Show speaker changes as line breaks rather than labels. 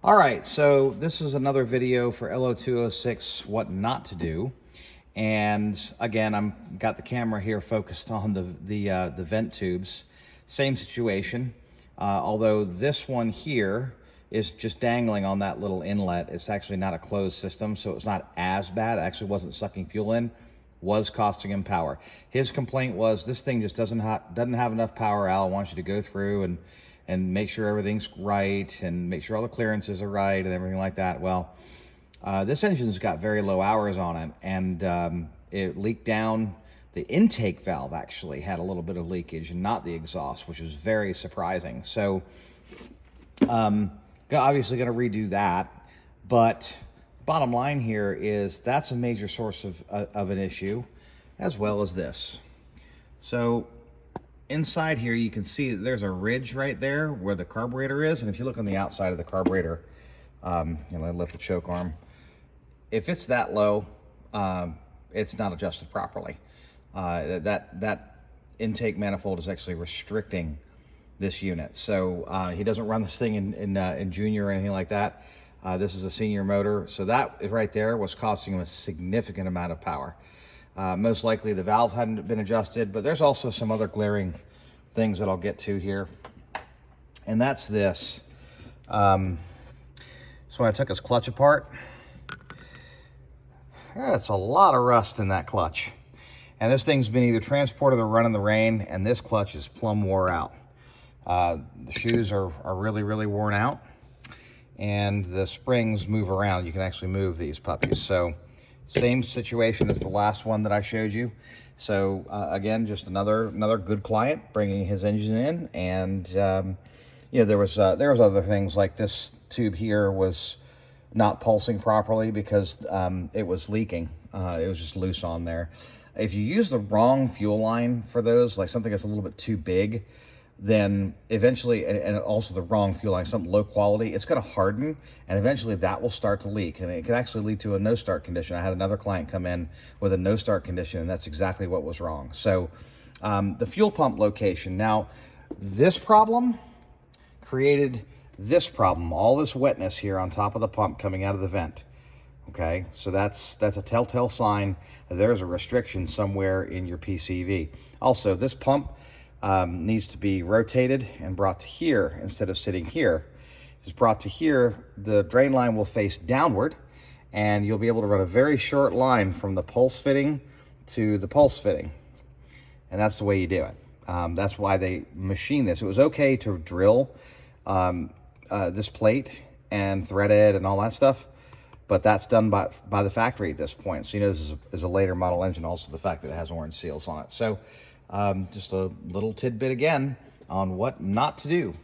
All right, so this is another video for LO206, what not to do. And again, got the camera here focused on the vent tubes. Same situation, although this one here is just dangling on that little inlet. It's actually not a closed system, so it's not as bad. It actually wasn't sucking fuel in, was costing him power. His complaint was, this thing just doesn't have enough power. Al, I want you to go through and make sure everything's right and make sure all the clearances are right and everything like that. Well, this engine's got very low hours on it, and it leaked down. The intake valve actually had a little bit of leakage and not the exhaust, which was very surprising. So obviously going to redo that, but bottom line here is that's a major source of an issue, as well as this. So inside here, you can see that there's a ridge right there where the carburetor is. And if you look on the outside of the carburetor, lift the choke arm. If it's that low, it's not adjusted properly. That intake manifold is actually restricting this unit. So he doesn't run this thing in junior or anything like that. This is a senior motor. So that right there was costing him a significant amount of power. Most likely the valve hadn't been adjusted, but there's also some other glaring things that I'll get to here. And that's this. So when I took his clutch apart, that's a lot of rust in that clutch. And this thing's been either transported or run in the rain, and this clutch is plumb wore out. The shoes are really, really worn out, and the springs move around. You can actually move these puppies. So same situation as the last one that I showed you. So again, just another good client bringing his engine in, and there was other things like this tube here was not pulsing properly because it was leaking. It was just loose on there. If you use the wrong fuel line for those, like something that's a little bit too big, then eventually, and also the wrong fuel line, something low quality, it's going to harden, and eventually that will start to leak, and it can actually lead to a no-start condition. I had another client come in with a no-start condition, and that's exactly what was wrong. So the fuel pump location. Now, this problem created this problem, all this wetness here on top of the pump coming out of the vent. Okay, so that's a telltale sign that there's a restriction somewhere in your PCV. Also, this pump needs to be rotated and brought to here instead of sitting here. If it's brought to here, the drain line will face downward, and you'll be able to run a very short line from the pulse fitting to the pulse fitting. And that's the way you do it. That's why they machine this. It was okay to drill this plate and thread it and all that stuff, but that's done by the factory at this point. So this is a later model engine, also the fact that it has orange seals on it. So just a little tidbit again on what not to do.